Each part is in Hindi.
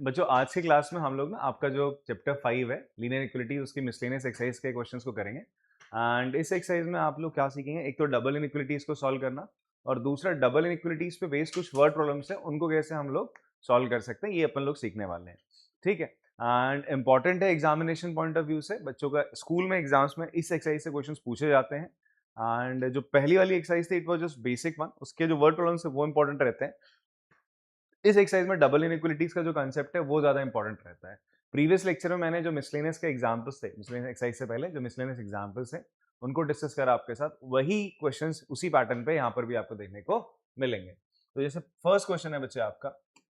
बच्चों आज की क्लास में हम लोग ना आपका जो चैप्टर 5 है लीनियर इक्विलिटी उसकी मिसलेनियस एक्सरसाइज के क्वेश्चंस को करेंगे। एंड इस एक्सरसाइज में आप लोग क्या सीखेंगे, एक तो डबल इनइक्विलिटीज को सॉल्व करना और दूसरा डबल इनइक्विलिटीज पे बेस्ड कुछ वर्ड प्रॉब्लम्स है उनको कैसे हम लोग सॉल्व कर सकते हैं, ये अपन लोग सीखने वाले हैं। ठीक है, एंड इंपॉर्टेंट है एग्जामिनेशन पॉइंट ऑफ व्यू से, बच्चों का स्कूल में एग्जाम्स में इस एक्सरसाइज से क्वेश्चन पूछे जाते हैं। एंड जो पहली वाली एक्सरसाइज थी it was just basic one, उसके जो वर्ड प्रॉब्लम्स है वो इंपॉर्टेंट रहते हैं। इस एक्सरसाइज में डबल इनइक्विलिटीज का जो कांसेप्ट है वो ज्यादा इंपॉर्टेंट रहता है। प्रीवियस लेक्चर में मैंने जो मिसलेनियस के एग्जांपल्स थे, मिसलेनियस एक्सरसाइज से पहले जो मिसलेनियस एग्जांपल्स थे उनको डिस्कस करा आपके साथ, वही क्वेश्चंस उसी पैटर्न पे यहाँ पर भी आपको देखने को मिलेंगे। तो जैसे फर्स्ट क्वेश्चन है बच्चे आपका,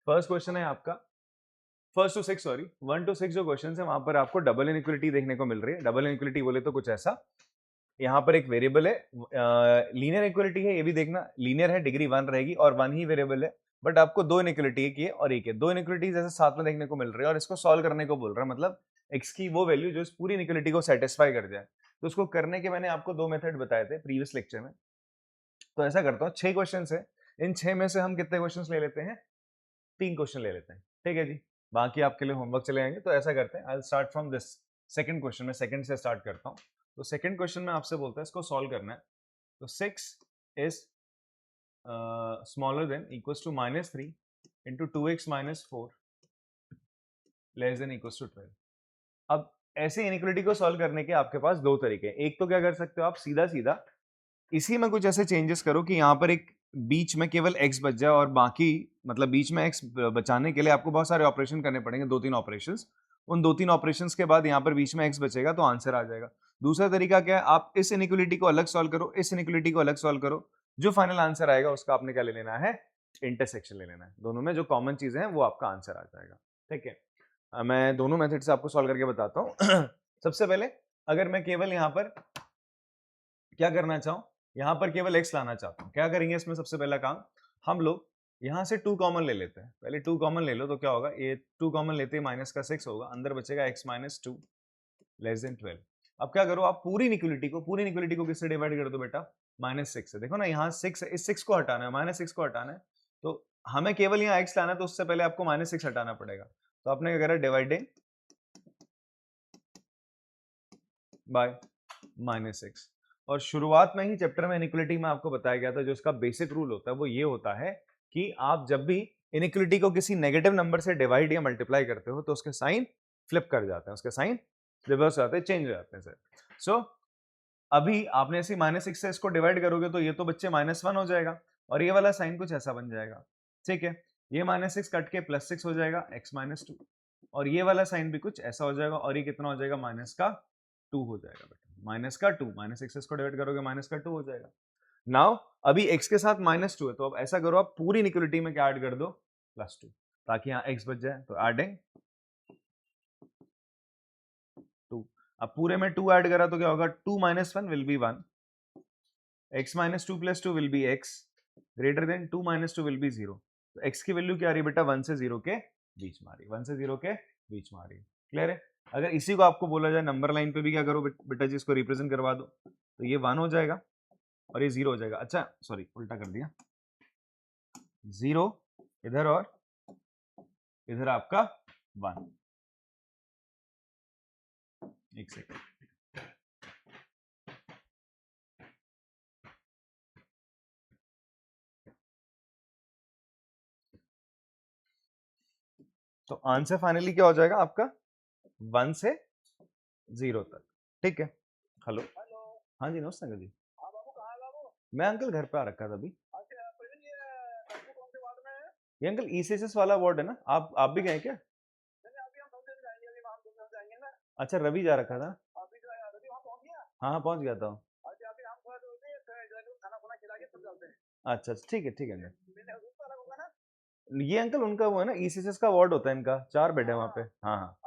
फर्स्ट क्वेश्चन है आपका first to six, sorry 1 to 6 जो क्वेश्चन है वहां पर आपको डबल इनइक्विलिटी देखने को मिल रही है। डबल इनइक्विलिटी बोले तो कुछ ऐसा, यहाँ पर एक वेरिएबल है, लीनियर इक्वलिटी है, ये भी देखना लीनियर है, डिग्री 1 रहेगी और 1 ही वेरिएबल है। बट आपको दो इनइक्वलिटी की है और एक है, दो इनइक्वलिटीज ऐसे साथ में देखने को मिल रही है और इसको सॉल्व करने को बोल रहा है, मतलब x की वो वैल्यू जो इस पूरी इनइक्वलिटी को सेटिस्फाई कर जाए। तो उसको करने के मैंने आपको दो मेथड बताए थे प्रीवियस लेक्चर में। तो ऐसा करता हूँ, 6 क्वेश्चन है, इन 6 में से हम कितने क्वेश्चन ले लेते हैं, 3 क्वेश्चन ले लेते हैं। ठीक है जी, बाकी आपके लिए होमवर्क चले जाएंगे। तो ऐसा करते हैं, I will start from this second question में, सेकंड से स्टार्ट करता हूँ। तो सेकंड क्वेश्चन में आपसे बोलता है इसको सॉल्व करना है। तो 6 is smaller than equals to -3 into 2x minus 4 less than equals to 12। अब ऐसे इनइक्वलिटी को सॉल्व करने के आपके पास दो तरीके हैं। एक तो क्या कर सकते हो आप, सीधा सीधा इसी में कुछ ऐसे चेंजेस करो कि यहाँ पर एक बीच में केवल x बच जाए और बाकी, मतलब बीच में x बचाने के लिए आपको बहुत सारे ऑपरेशन करने पड़ेंगे, दो तीन ऑपरेशंस। उन दो तीन ऑपरेशंस के बाद यहाँ पर बीच में x बचेगा तो आंसर आ जाएगा। दूसरा तरीका क्या है, आप इस इनइक्वलिटी को अलग सॉल्व करो, इस इनइक्वलिटी को अलग सॉल्व करो, जो फाइनल आंसर आएगा उसका आपने क्या ले लेना है, इंटरसेक्शन ले लेना है। दोनों में जो कॉमन चीजें हैं वो आपका आंसर आ जाएगा। ठीक है, मैं दोनों मेथड से आपको सॉल्व करके बताता हूँ। सबसे पहले अगर मैं केवल यहाँ पर क्या करना चाहूँ, यहाँ पर केवल x लाना चाहता हूँ, क्या करेंगे इसमें सबसे पहला काम, हम लोग यहाँ से 2 कॉमन ले लेते हैं। पहले 2 कॉमन ले लो तो क्या होगा, ये 2 कॉमन लेते ही माइनस का 6 होगा, अंदर बचेगा x माइनस 2 लेस देन 12। अब क्या करो, आप पूरी इक्वलिटी को किससे डिवाइड कर दो बेटा, -6 से। देखो ना यहाँ 6 है, इस 6 को हटाना है, -6 को हटाना है, तो हमें केवल यहाँ x लाना है, तो उससे पहले आपको -6 हटाना पड़ेगा। तो आपने क्या करा, डिवाइडिंग बाय -6। और शुरुआत में ही चैप्टर में इनइक्वलिटी में आपको बताया गया था, जो इसका बेसिक रूल होता है वो ये होता है कि आप जब भी इनइक्वलिटी को किसी नेगेटिव नंबर से डिवाइड या मल्टीप्लाई करते हो तो उसके साइन फ्लिप कर जाते हैं, उसके साइन रिवर्स हो जाते हैं, चेंज हो जाते हैं सर। सो अभी आपने ऐसे -6 से इसको डिवाइड करोगे तो ये तो बच्चे -1 हो जाएगा और ये वाला साइन कुछ ऐसा बन जाएगा। ठीक है, ये -6 कट के +6 हो जाएगा, x -2, और ये वाला साइन भी कुछ ऐसा हो जाएगा और ये कितना हो जाएगा, -2 हो जाएगा बेटा, -2, -6 से इसको डिवाइड करोगे -2 हो जाएगा। नाउ अभी x के साथ -2 है, तो अब ऐसा करो, आप पूरी इनइक्वलिटी में क्या ऐड कर दो, +2, ताकि यहाँ x बच जाए। तो एडिंग 2, अब पूरे में 2 ऐड करा तो क्या होगा, 2 - 1 will be 1, x - 2 + 2 will be x, greater than 2 - 2 will be 0। तो x की वैल्यू क्या आ रही है बेटा, 1 से 0 के बीच में आ रही है, 1 से 0 के बीच में आ रही है। क्लियर है? अगर इसी को आपको बोला जाए नंबर लाइन पे भी क्या करो बेटा जी, इसको रिप्रेजेंट करवा दो, तो ये 1 हो जाएगा और ये 0 हो जाएगा। अच्छा सॉरी, उल्टा कर दिया, 0 इधर और इधर आपका 1। एक सेकंड, तो आंसर फाइनली क्या हो जाएगा आपका, 1 से 0 तक। ठीक है, हेलो, हाँ जी नमस्ते अंकल जी। मैं अंकल घर पे आ रखा था अभी। ये अंकल ईसीएसएस वाला वार्ड है ना, आप भी गए क्या? अच्छा रवि जा रखा था। हाँ हाँ पहुंच गया था। अच्छा ठीक है अंकल। ये अंकल उनका वो है ना, ईसीएसएस का वार्ड होता है इनका, 4 बेड है वहाँ पे। हाँ हाँ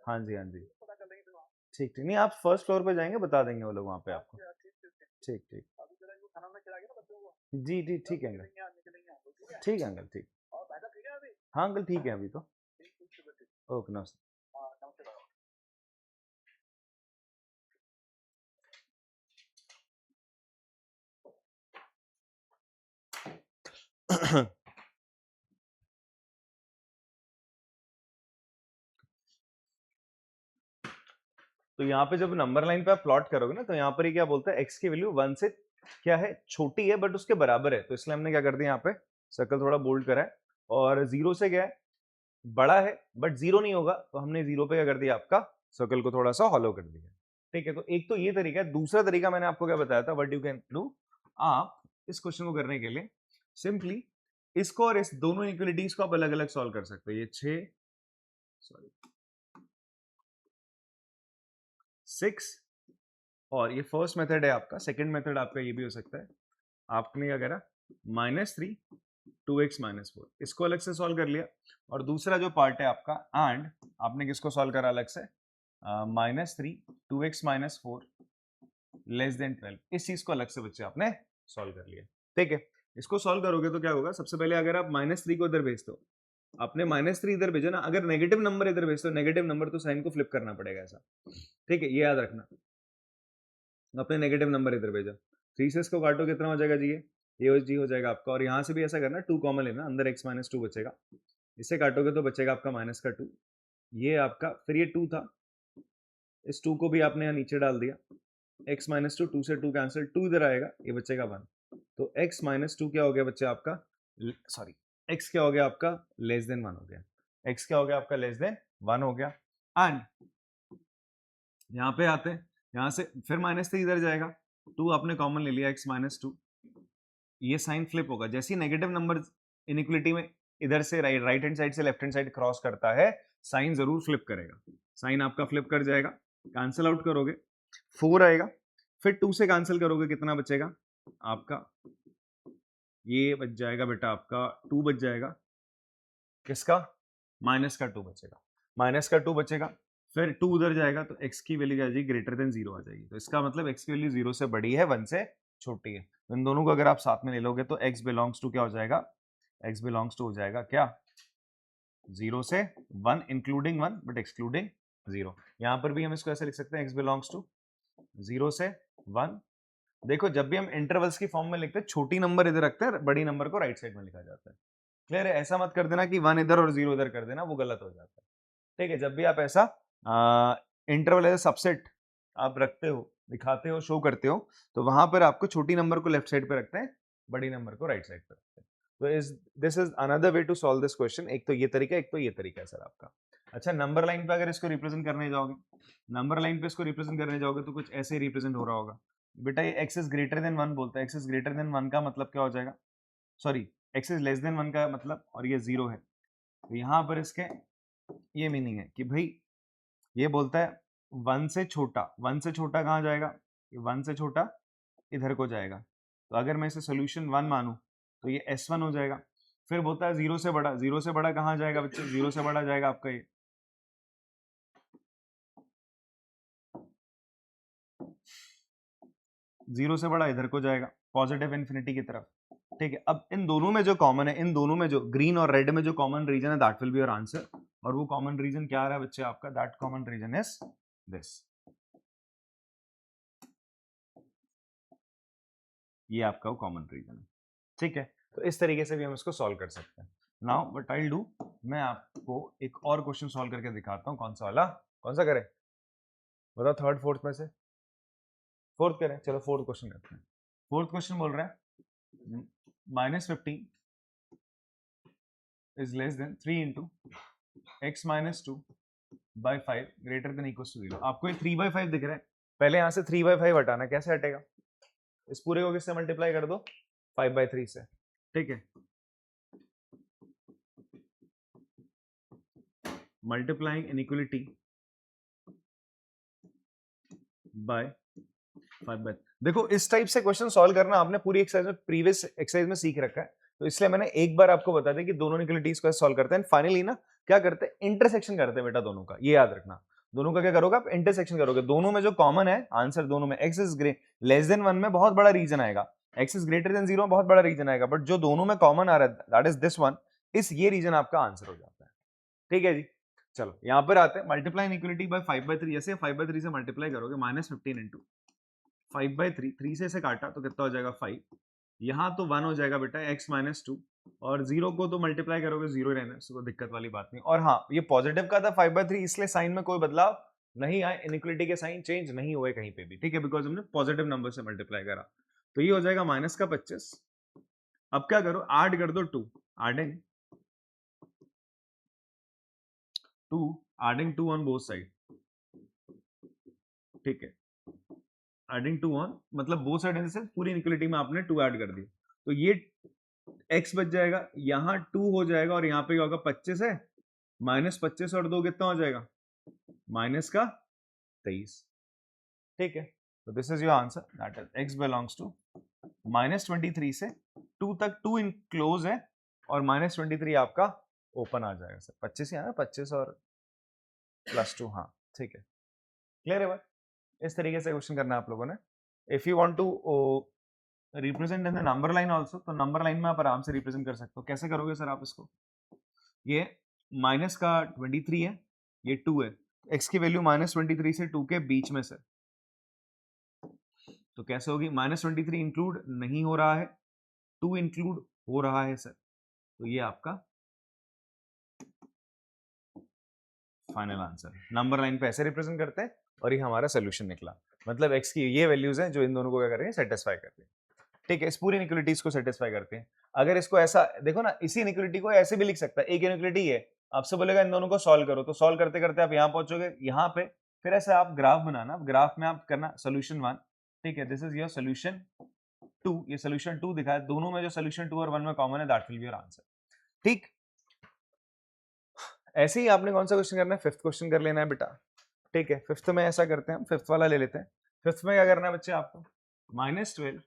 हाँ जी हाँ जी, ठीक ठीक, नहीं आप फर्स्ट फ्लोर पे जाएंगे, बता देंगे वो लोग वहाँ पे आपको। ठीक ठीक, जी जी ठीक है अंकल, ठीक है अंकल, ठीक। हाँ अंकल ठीक है अभी तो। ओके नमस्ते। तो यहाँ पे जब नंबर लाइन पे आप प्लॉट करोगे ना, तो यहाँ पर ये क्या बोलता है, x की वैल्यू 1 से क्या है, छोटी है बट उसके बराबर है, तो इसलिए हमने क्या कर दिया, यहाँ पे सर्कल थोड़ा बोल्ड करा है, और 0 से क्या है, बड़ा है बट 0 नहीं होगा, तो हमने 0 पे क्या कर दिया, आपका सर्कल को थोड़ा सा हॉलो कर दिया। ठीक है, तो एक तो ये तरीका है। दूसरा तरीका मैंने आपको क्या बताया था, व्हाट यू कैन डू, आप इस क्वेश्चन को करने के लिए सिंपली इसको और इस दोनों इक्वलिटीज को आप अलग अलग सॉल्व कर सकते हो। ये 6 और ये फर्स्ट मेथड है आपका। सेकंड मेथड आपका ये भी हो सकता है, आपने क्या करा, -3 2x - 4 इसको अलग से सॉल्व कर लिया, और दूसरा जो पार्ट है आपका एंड, आपने किसको सॉल्व करा अलग से, -3 2x - 4 <12, इस चीज को अलग से बच्चे आपने सॉल्व कर लिया। ठीक है, इसको सॉल्व करोगे तो क्या होगा, सबसे पहले अगर आप -3 को इधर भेजते हो, आपने -3 इधर भेजा ना, अगर नेगेटिव नंबर इधर भेजते हो, नेगेटिव नंबर तो साइन को फ्लिप करना पड़ेगा ऐसा। ठीक है, ये याद रखना, आपने नेगेटिव नंबर इधर भेजा, 3 से इसको काटो, कितना हो जाएगा जी, ये जी हो जाएगा आपका, और यहाँ से भी ऐसा करना, 2 कॉमन लेना, अंदर x - 2 बचेगा, इससे काटोगे तो बचेगा आपका -2, ये आपका, फिर ये 2 था, इस 2 को भी आपने यहाँ नीचे डाल दिया, x - 2 2 से 2 कैंसिल, 2 इधर आएगा, ये बचेगा 1, तो x - 2 क्या हो गया बच्चे आपका, सॉरी x क्या हो गया आपका, <<1 हो गया, x क्या हो गया आपका, <<1 हो गया। एंड यहाँ पे आते हैं, यहाँ से फिर -3 इधर जाएगा, 2 आपने कॉमन ले लिया, x - 2, ये साइन फ्लिप होगा, जैसे ही नेगेटिव नंबर इनइक्वलिटी में इधर से राइट हैंड साइड से लेफ्ट हैंड साइड क्रॉस करता है, साइन जरूर फ्लिप करेगा, साइन आपका फ्लिप कर जाएगा, कैंसिल आउट करोगे 4 आएगा, फिर 2 से कैंसिल करोगे, कितना बचेगा आपका, ये बच जाएगा बेटा आपका 2 बच जाएगा, किसका, माइनस का 2 बचेगा, माइनस का 2 बचेगा, फिर 2 उधर जाएगा तो x की वैल्यू आ जाएगी ग्रेटर देन 0 आ जाएगी, तो इसका मतलब x की वैल्यू 0 से बड़ी है, 1 से छोटी है, तो इन दोनों को अगर आप साथ में ले लोगे तो x बिलोंग्स टू क्या हो जाएगा, x बिलोंग्स टू हो जाएगा क्या, 0 से 1 इंक्लूडिंग 1 बट एक्सक्लूडिंग 0। यहाँ पर भी हम इसको ऐसे लिख सकते हैं, x बिलोंग्स टू 0 से 1। देखो जब भी हम इंटरवल्स की फॉर्म में लिखते हैं, छोटी नंबर इधर रखते हैं, बड़ी नंबर को राइट साइड में लिखा जाता है। क्लियर है, ऐसा मत कर देना कि 1 इधर और 0 इधर कर देना, वो गलत हो जाता है। ठीक है, जब भी आप ऐसा इंटरवल एज सबसेट आप रखते हो, दिखाते हो, शो करते हो, तो वहां पर आपको छोटी नंबर को लेफ्ट साइड पे रखते हैं, बड़ी नंबर को राइट साइड पे रखते हैं। तो this is another way to solve this question. एक तो ये तरीका, एक तो ये तरीका है सर आपका। अच्छा, नंबर लाइन पे अगर इसको रिप्रेजेंट करने जाओगे, नंबर लाइन पे इसको रिप्रेजेंट करने जाओगे तो कुछ ऐसे रिप्रेजेंट हो रहा होगा बेटा, ये x इज ग्रेटर देन 1 बोलता है, x इज ग्रेटर देन 1 का मतलब क्या हो जाएगा, sorry x is less than 1 का मतलब, और ये 0 है, तो यहाँ पर इसके ये मीनिंग है कि भाई ये बोलता है 1 से छोटा, 1 से छोटा कहाँ जाएगा, 1 से छोटा इधर को जाएगा, तो अगर मैं इसे सोल्यूशन 1 मानूं तो ये S1 हो जाएगा। फिर बोलता है 0 से बड़ा, 0 से बड़ा कहाँ जाएगा बच्चे, 0 से बड़ा जाएगा आपका ये 0 से बड़ा इधर को जाएगा, पॉजिटिव इन्फिनिटी की तरफ। ठीक है, अब इन दोनों में जो कॉमन है, इन दोनों में जो ग्रीन और रेड में जो कॉमन रीजन है, that will be your answer. और वो कॉमन रीजन क्या आ रहा है बच्चे आपका, that common reason is this, ये आपका वो कॉमन रीजन है। ठीक है, तो इस तरीके से भी हम इसको सॉल्व कर सकते हैं। Now what I will do, मैं आपको एक और क्वेश्चन सॉल्व करके दिखाता हूँ। कौन सा वाला, कौन सा करें बताओ, थर्ड फोर्थ में से फोर्थ करें, चलो फोर्थ क्वेश्चन करते हैं। फोर्थ क्वेश्चन बोल रहा है -15 is less than 3 into x minus 2 by 5 greater than equals to 0। आपको ये 3/5 दिख रहा है, पहले यहाँ से 3/5 हटाना, कैसे हटेगा, इस पूरे को किससे मल्टीप्लाई कर दो, 5/3 से। ठीक है, मल्टीप्लाइंग इनइक्वलिटी बाय 5/3। देखो इस टाइप से क्वेश्चन सॉल्व करना आपने पूरी एक्सरसाइज में, प्रीवियस एक्सरसाइज में सीख रखा है, तो इसलिए मैंने एक बार आपको बता दिया कि दोनों इनइक्वलिटीज को सॉल्व करते हैं, फाइनली ना क्या करते हैं, इंटरसेक्शन करते हैं बेटा दोनों का, ये याद रखना। दोनों का क्या करोगे आप, इंटरसेक्शन करोगे, दोनों में जो कॉमन है आंसर, दोनों में x इज लेस देन 1 में बहुत बड़ा रीजन आएगा, x इज ग्रेटर देन 0 में बहुत बड़ा रीजन आएगा, बट जो दोनों में कॉमन आ रहा है दैट इज दिस वन, इस ये रीजन आपका आंसर हो जाता है। ठीक है जी, चलो यहाँ पर आते हैं, मल्टीप्लाई इनइक्वलिटी बाय 5/3, जैसे 5/3 से मल्टीप्लाई करोगे, -15 इंटू 5/3, 3 से इसे काटा तो कितना हो जाएगा 5, यहाँ तो 1 हो जाएगा बेटा x - 2, और 0 को तो मल्टीप्लाई करोगे 0 ही रहना है, कोई दिक्कत वाली बात नहीं। और हाँ, ये पॉजिटिव का था 5/3, इसलिए साइन में कोई बदलाव नहीं आए, इनइक्वलिटी के साइन चेंज नहीं हुए कहीं पे भी, ठीक है, बिकॉज हमने पॉजिटिव नंबर से मल्टीप्लाई करा। तो ये हो जाएगा माइनस का 25। अब क्या करो, ऐड कर दो 2, adding 2, adding 2 on both side, ठीक है, एडिंग 2 ऑन मतलब बोथ साइड इन से पूरी इनइक्वलिटी में आपने 2 ऐड कर दी, तो ये x बच जाएगा, यहाँ 2 हो जाएगा और यहाँ पे क्या होगा, 25 है, माइनस 25 और 2 कितना हो जाएगा, माइनस का 23, ठीक है। तो this is your answer, that is x belongs to -23 से 2 तक, 2 इनक्लोज है और -23 आपका ओपन आ जाएगा सर, 25 ही आया, 25 और +2, हाँ ठीक है, क्लियर है भाई। इस तरीके से क्वेश्चन करना है आप लोगों ने। If you want to represent in the number line also, तो नंबर लाइन में आप आराम से रिप्रेजेंट कर सकते हो। कैसे करोगे सर आप इसको, ये माइनस का 23 है, ये 2 है, x की वैल्यू -23 से 2 के बीच में सर, तो कैसे होगी, -23 इंक्लूड नहीं हो रहा है, 2 इंक्लूड हो रहा है सर, तो ये आपका फाइनल आंसर है। नंबर लाइन पे ऐसे रिप्रेजेंट करते हैं और ये हमारा सोल्यूशन निकला, मतलब x की ये वैल्यूज हैं जो इन दोनों को क्या कर रही है, सेटिस्फाई करते हैं, ठीक है, इस पूरी इनइक्वालिटीज को सेटिस्फाई करते हैं। अगर इसको ऐसा देखो ना, इसी इनइक्वालिटी को ऐसे भी लिख सकता है, एक इनइक्वालिटी है, आपसे बोलेगा इन दोनों को सॉल्व करो, तो सॉल्व करते करते आप यहाँ पहुंचोगे, यहाँ पे फिर ऐसे आप ग्राफ बनाना, ग्राफ में आप करना सोल्यूशन 1, ठीक है, दिस इज योर सोल्यूशन 2, ये सोल्यूशन 2 दिखा है, दोनों में जो सोल्यूशन 2 और 1 में कॉमन है, that will be your answer, ठीक। ऐसे ही आपने कौन सा क्वेश्चन करना है, फिफ्थ क्वेश्चन कर लेना है बेटा, ठीक है। फिफ्थ में ऐसा करते हैं, हम फिफ्थ वाला ले लेते हैं। फिफ्थ में क्या करना है बच्चे आपको, -12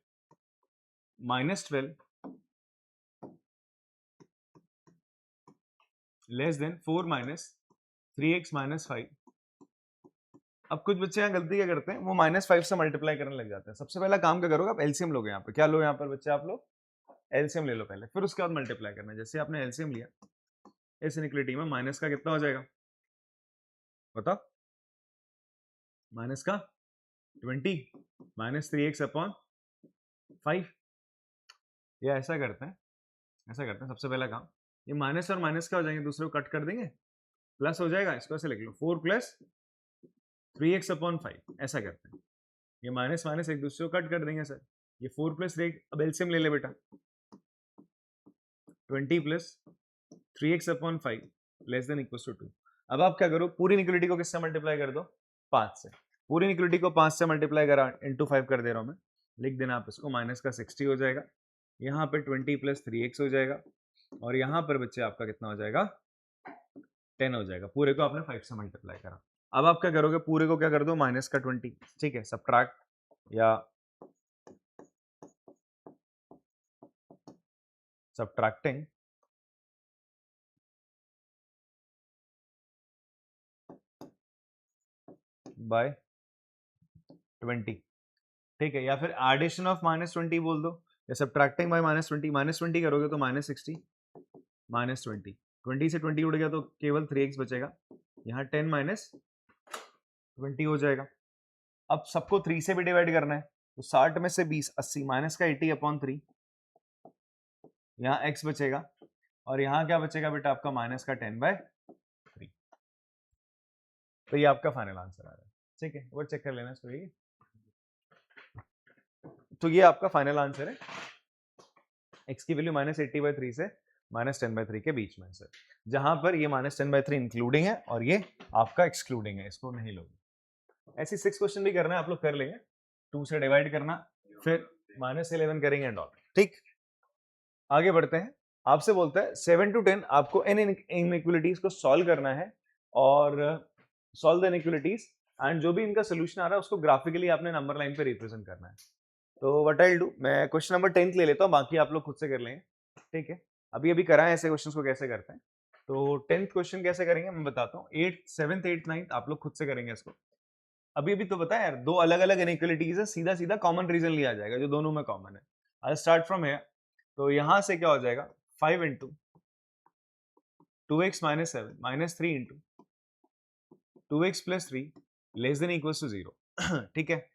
लेस देन 4 3x - 5। अब कुछ बच्चे यहाँ गलती क्या करते हैं, वो -5 से मल्टीप्लाई करने लग जाते हैं। सबसे पहला काम क्या करोगे आप, एलसीएम लोगे यहाँ पे, क्या लो यहाँ पर बच्चे आप लोग, एलसीएम ले लो पहले, फिर उसके बाद मल्टीप्लाई करना है। जैसे आपने एलसीएम लिया, इस इनइक्वालिटी में माइनस का कितना हो जाएगा बताओ, माइनस का 20 -3x/5, या ऐसा करते हैं, ऐसा करते हैं, सबसे पहला काम, ये माइनस और माइनस क्या हो जाएंगे, दूसरे को कट कर देंगे, प्लस हो जाएगा, इसको ऐसे लिख लो 4 + 3x/5, ऐसा करते हैं, ये माइनस माइनस एक दूसरे को कट कर देंगे सर, ये 4 + 3, अब एलसीएम ले ले बेटा, 20 + 3x/5 less than equal to 2। अब आप क्या करो, पूरी इनइक्वालिटी को किससे मल्टीप्लाई कर दो, 5 से, पूरी इनइक्वालिटी को 5 से मल्टीप्लाई करा, इंटू 5 कर दे रहा हूं मैं, लिख देना आप इसको, माइनस का 60 हो जाएगा, यहाँ पे 20 + 3x हो जाएगा, और यहाँ पर बच्चे आपका कितना हो जाएगा, 10 हो जाएगा, पूरे को आपने 5 से मल्टीप्लाई करा। अब आप क्या करोगे, पूरे को क्या कर दो, माइनस का 20, ठीक है, सबट्रैक्ट या subtracting by 20, ठीक है, या फिर एडिशन ऑफ -20 बोल दो, या सब्ट्रैक्टिंग बाय -20, -20 करोगे तो -60 -20, 20 से 20 उड़ गया तो केवल 3x बचेगा, यहाँ 10 - 20 हो जाएगा। अब सबको 3 से भी डिवाइड करना है, तो 60 में से 20 80, माइनस का 80/3, यहाँ x बचेगा, और यहाँ क्या बचेगा बेटा आपका, माइनस का 10/3। तो ये आपका फाइनल आंसर आ रहा है, ठीक है, वो चेक कर लेना इसको, ये तो ये आपका फाइनल आंसर है, x की वैल्यू -80/3 से -10/3 के बीच में, सर जहां पर ये -10/3 इंक्लूडिंग है और ये आपका एक्सक्लूडिंग है, इसको नहीं लोगे। ऐसे 6 क्वेश्चन भी करना है, आप लोग कर लेंगे, 2 से डिवाइड करना, फिर -11 करेंगे एंड ऑल, ठीक। आगे बढ़ते हैं, आपसे बोलता है 7 to 10 आपको इन इनइक्वालिटीज को सॉल्व करना है, और सॉल्व द इनइक्वालिटीज, एंड जो भी इनका सोल्यूशन आ रहा है उसको ग्राफिकली आपने नंबर लाइन पे रिप्रेजेंट करना है। तो व्हाट आई डू, मैं क्वेश्चन नंबर 10 ले लेता हूँ, बाकी आप लोग खुद से कर लेंगे, ठीक है। अभी अभी करा है ऐसे क्वेश्चंस को कैसे करते हैं, तो 10th क्वेश्चन कैसे करेंगे मैं बताता हूँ, 8th 7th 8th 9th आप लोग खुद से करेंगे इसको। अभी अभी तो बताया यार, दो अलग अलग इनइक्वालिटीज है, सीधा सीधा कॉमन रीजन लिया जाएगा जो दोनों में कॉमन है। आई स्टार्ट फ्रॉम हियर, तो यहां से क्या हो जाएगा, 5 × 2x - 7 -3 × 2x + 3 less than equal to 0, ठीक है।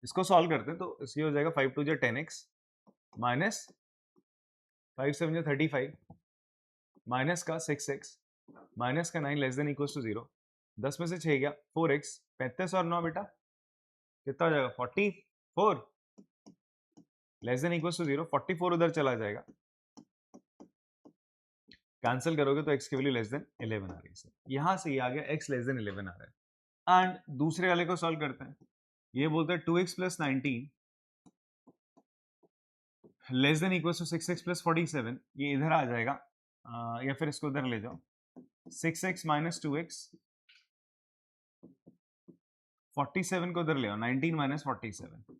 इसको सॉल्व करते हैं, तो इसकी हो जाएगा 5 × 2 = 10x माइनस 5 × 7 = 35 माइनस का 6x माइनस का 9 लेस देन इक्वल टू 0, 10 में से 6 गया 4x, 35 और 9 बेटा कितना हो जाएगा 44, लेस देन इक्वल टू 0, 44 उधर चला जाएगा, कैंसिल करोगे तो x की वैल्यू लेस देन 11 आ रही है। यहां से ये आ गया x लेस देन 11 आ रहा है। एंड दूसरे वाले को सॉल्व करते हैं, ये बोलते हैं 2x plus 19 less than equal to 6x plus 47, ये इधर आ जाएगा या फिर इसको उधर ले जाओ, 6x माइनस 2x, 47 को उधर ले आओ, 19 माइनस 47,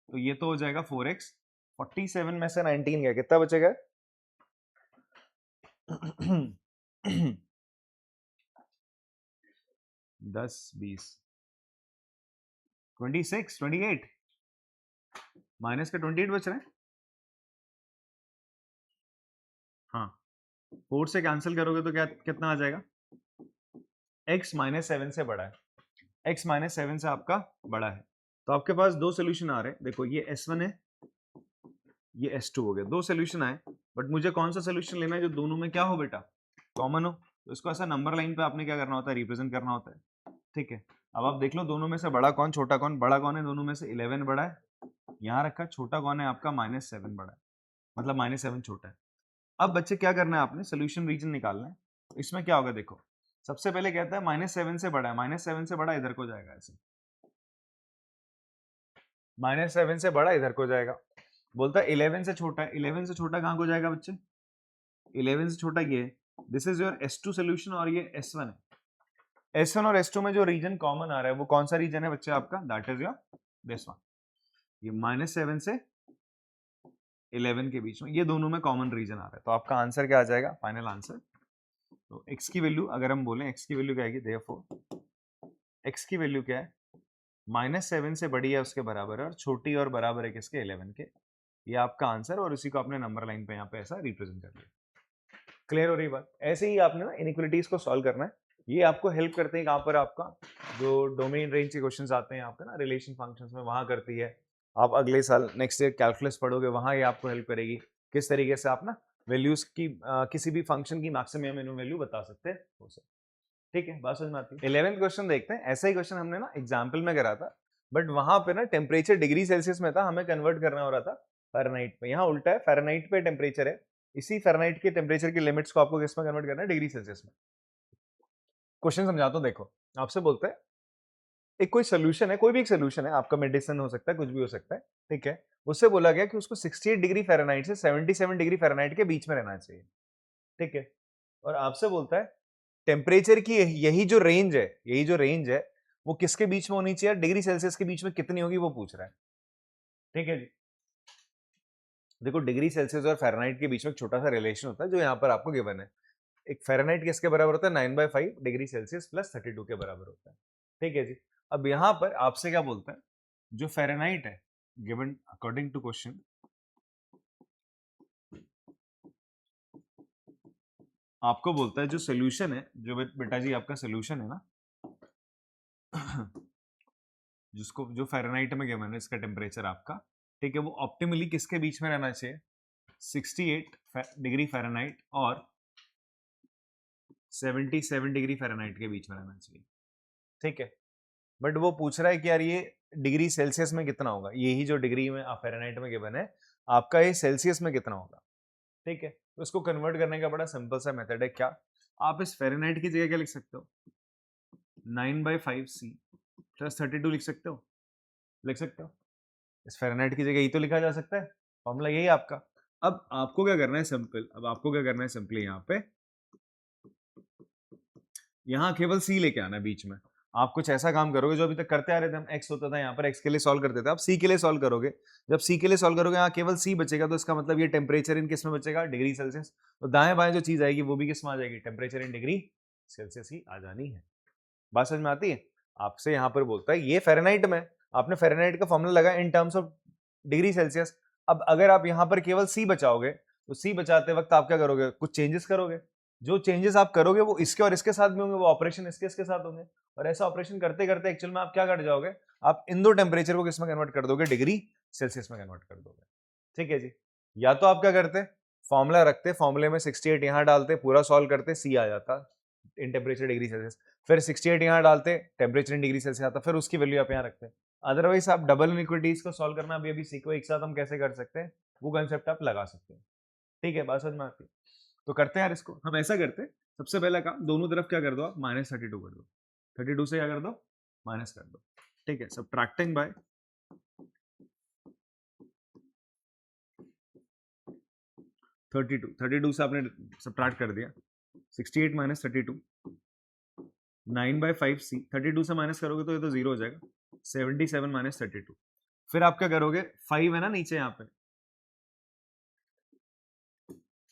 तो ये तो हो जाएगा 4x, 47 में से 19 गया कितना बचेगा 10 20 26 28 माइनस का 28 बच रहा है, हाँ 4 से कैंसिल करोगे तो क्या कितना आ जाएगा, x माइनस 7 से बड़ा है, x माइनस 7 से आपका बड़ा है, तो आपके पास दो सोल्यूशन आ रहे हैं। देखो ये S1 है, ये S2 हो गया, दो सोल्यूशन आए, बट मुझे कौन सा सोल्यूशन लेना है जो दोनों में क्या हो बेटा कॉमन हो, तो इसको ऐसा नंबर लाइन पे आपने क्या करना होता है, रिप्रेजेंट करना होता है। ठीक है, अब आप देख लो दोनों में से बड़ा कौन छोटा कौन, बड़ा कौन है दोनों में से 11 बड़ा है, यहाँ रखा, छोटा कौन है आपका -7 बड़ा है, मतलब -7 छोटा है। अब बच्चे क्या करना है, आपने सोल्यूशन रीजन निकालना है, इसमें क्या होगा देखो, सबसे पहले कहता है -7 से बड़ा है, -7 से बड़ा इधर को जाएगा, ऐसे -7 से बड़ा इधर को जाएगा, बोलता है 11 से छोटा है, 11 से छोटा कहाँ को जाएगा बच्चे, 11 से छोटा ये, this is your S2 solution और ये S1 है। S1 और S2 में जो रीजन कॉमन आ रहा है वो कौन सा रीजन है बच्चे आपका, that is your this one, ये -7 से 11 के बीच में, ये दोनों में कॉमन रीजन आ रहा है, तो आपका आंसर क्या आ जाएगा, फाइनल आंसर, तो x की वैल्यू अगर हम बोलें, x की वैल्यू क्या आएगी, देयरफॉर x की वैल्यू क्या है, -7 से बड़ी है उसके बराबर है, और छोटी और बराबर है किसके, 11 के, ये आपका आंसर, और उसी को आपने नंबर लाइन पे यहाँ पे ऐसा रिप्रेजेंट कर लिया। क्लियर हो रही बात, ऐसे ही आपने ना इनइक्वालिटीज को सॉल्व करना है, ये आपको हेल्प करते हैं कहाँ पर, आपका जो डोमेन रेंज के क्वेश्चंस आते हैं आपके ना रिलेशन फंक्शंस में, वहां करती है, आप अगले साल नेक्स्ट ईयर कैलकुलस पढ़ोगे, वहां ये आपको हेल्प करेगी किस तरीके से आप ना वैल्यूज की किसी भी फंक्शन की मैक्सिमम मिनिमम वैल्यू बता सकते हैं वो सब। ठीक है, बात समझ में आती है। 11th क्वेश्चन देखते हैं, ऐसा ही क्वेश्चन हमने ना एग्जाम्पल में करा था, बट वहां पे ना टेम्परेचर डिग्री सेल्सियस में था, हमें कन्वर्ट करना हो रहा था फ़ारेनहाइट पे, यहाँ उल्टा है, फ़ारेनहाइट पे टेम्परेचर है, इसी फ़ारेनहाइट के टेम्परेचर की लिमिट्स को आपको किस में कन्वर्ट करना है, डिग्री सेल्सियस में। क्वेश्चन समझाता हूँ, देखो आपसे बोलते हैं एक कोई सोल्यूशन है, कोई भी एक सोल्यूशन है, आपका मेडिसिन हो सकता है, कुछ भी हो सकता है, ठीक है, उससे बोला गया कि उसको 68 डिग्री फ़ारेनहाइट से 77 डिग्री फ़ारेनहाइट के बीच में रहना चाहिए, ठीक है, और आपसे बोलता है टेम्परेचर की यही जो रेंज है, यही जो रेंज है वो किसके बीच में होनी चाहिए, डिग्री सेल्सियस के बीच में कितनी होगी वो पूछ रहा है। ठीक है जी, देखो डिग्री सेल्सियस और फ़ारेनहाइट के बीच में एक छोटा सा रिलेशन होता है जो यहाँ पर आपको गिवन है, एक फ़ारेनहाइट किसके बराबर होता है, 9/5 डिग्री सेल्सियस प्लस 32 के बराबर होता है। ठीक है जी, अब यहाँ पर आपसे क्या बोलता है, जो फ़ारेनहाइट है गिवन अकॉर्डिंग टू क्वेश्चन, आपको बोलता है जो सोल्यूशन है, जो बेटा जी आपका सोल्यूशन है ना जिसको जो फ़ारेनहाइट में गिवन है इसका टेम्परेचर आपका, ठीक है, वो ऑप्टिमली किसके बीच में रहना चाहिए, 68 डिग्री फ़ारेनहाइट और 77 डिग्री फ़ारेनहाइट के बीच में रहना चाहिए। ठीक है, बट वो पूछ रहा है कि यार ये डिग्री सेल्सियस में कितना होगा, यही जो डिग्री में फ़ारेनहाइट में गिवन है आपका, ये सेल्सियस में कितना होगा। ठीक है, तो इसको कन्वर्ट करने का बड़ा सिंपल सा मेथड है, क्या आप इस फ़ारेनहाइट की जगह क्या लिख सकते हो, 9/5 C प्लस 32 लिख सकते हो, लिख सकते हो, इस फ़ारेनहाइट की जगह यही तो लिखा जा सकता है, फॉर्मूला यही आपका। अब आपको क्या करना है सिंपल, अब आपको क्या करना है सिंपली, यहाँ पे यहाँ केवल C लेके आना है बीच में, आप कुछ ऐसा काम करोगे जो अभी तक करते आ रहे थे हम, x होता था यहाँ पर, x के लिए सॉल्व करते थे, आप C के लिए सॉल्व करोगे, जब C के लिए सॉल्व करोगे यहाँ केवल C बचेगा, तो इसका मतलब ये टेम्परेचर इन किस में बचेगा, डिग्री सेल्सियस, तो दाएं बाएं जो चीज आएगी वो भी किस में आ जाएगी, टेम्परेचर इन डिग्री सेल्सियस ही आ जानी है। बात समझ में आती है, आपसे यहाँ पर बोलता है ये फ़ारेनहाइट में, आपने फ़ारेनहाइट का फॉर्मूला लगाया in terms of degree Celsius, अब अगर आप यहाँ पर केवल C बचाओगे तो C बचाते वक्त आप क्या करोगे, कुछ चेंजेस करोगे, जो चेंजेस आप करोगे वो इसके और इसके साथ भी होंगे, वो ऑपरेशन इसके इसके साथ होंगे, और ऐसा ऑपरेशन करते करते एक्चुअल में आप क्या कर जाओगे, आप इन दो टेम्परेचर को किस में कन्वर्ट कर दोगे, डिग्री सेल्सियस में कन्वर्ट कर दोगे। ठीक है जी, या तो आप क्या करते, फॉर्मूला रखते, फॉर्मूले में 68 यहाँ डालते, पूरा सॉल्व करते, C आ जाता, इन टेम्परेचर डिग्री सेल्सियस, फिर 68 यहाँ डालते, टेम्परेचर इन डिग्री सेल्सियस आता, फिर उसकी वैल्यू आप यहाँ रखते हैं। अदरवाइज आप डबल इनइक्वालिटीज को सॉल्व करना अभी सीखो, एक साथ हम कैसे कर सकते हैं वो कंसेप्ट आप लगा सकते हैं। ठीक है, बात समझ में आती है? तो करते हैं यार इसको, हम ऐसा करते हैं, सबसे पहला काम दोनों तरफ क्या कर दो आप, -32 कर दो, 32 से क्या कर दो, माइनस कर दो। ठीक है, सबट्रैक्टिंग बाय 32 से आपने सबट्रैक्ट कर दिया, 68 - 32, 9/5c, 32 से माइनस करोगे तो ये तो 0 हो जाएगा, 77 - 32। फिर आप क्या करोगे, 5 है ना नीचे यहाँ पे,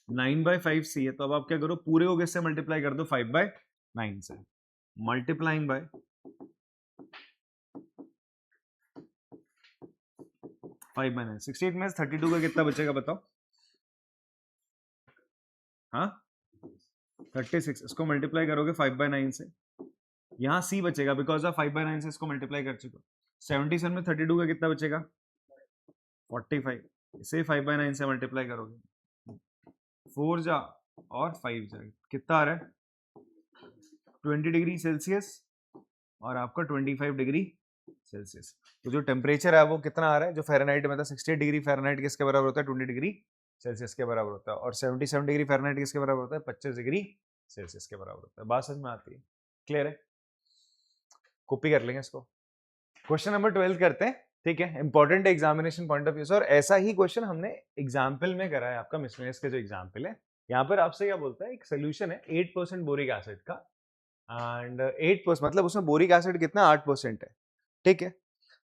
9/5c है, तो अब आप क्या करो, पूरे को किससे मल्टीप्लाई कर दो, 5/9 से, मल्टीप्लाइंग बाय 5/9, 68 में 32 का कितना बचेगा बताओ, हाँ 36, इसको मल्टीप्लाई करोगे 5/9 से, यहाँ c बचेगा बिकॉज ऑफ 5/9 से इसको मल्टीप्लाई कर चुका, 77 में 32 का कितना बचेगा, 45, इसे 5/9 से मल्टीप्लाई करोगे, 4 जा और 5 जा, कितना आ रहा है 20 डिग्री सेल्सियस और आपका 25 डिग्री सेल्सियस। तो जो टेम्परेचर है वो कितना आ रहा है, जो फ़ारेनहाइट में था 68 डिग्री फ़ारेनहाइट किसके बराबर होता है, 20 डिग्री सेल्सियस के बराबर होता है, और 77 डिग्री फ़ारेनहाइट किसके बराबर होता है, 25 डिग्री सेल्सियस के बराबर होता है। बात समझ में आती है, क्लियर है? कॉपी कर लेंगे इसको। क्वेश्चन नंबर 12 करते हैं, ठीक है, important examination point of view से, और ऐसा ही क्वेश्चन हमने एग्जाम्पल में करा है, आपका मिसलेनियस के जो एग्जाम्पल है, यहाँ पर आपसे क्या बोलता है, एक सोल्यूशन है 8% बोरिक एसिड का, एंड 8% मतलब उसमें बोरिक एसिड कितना 8% है, ठीक है।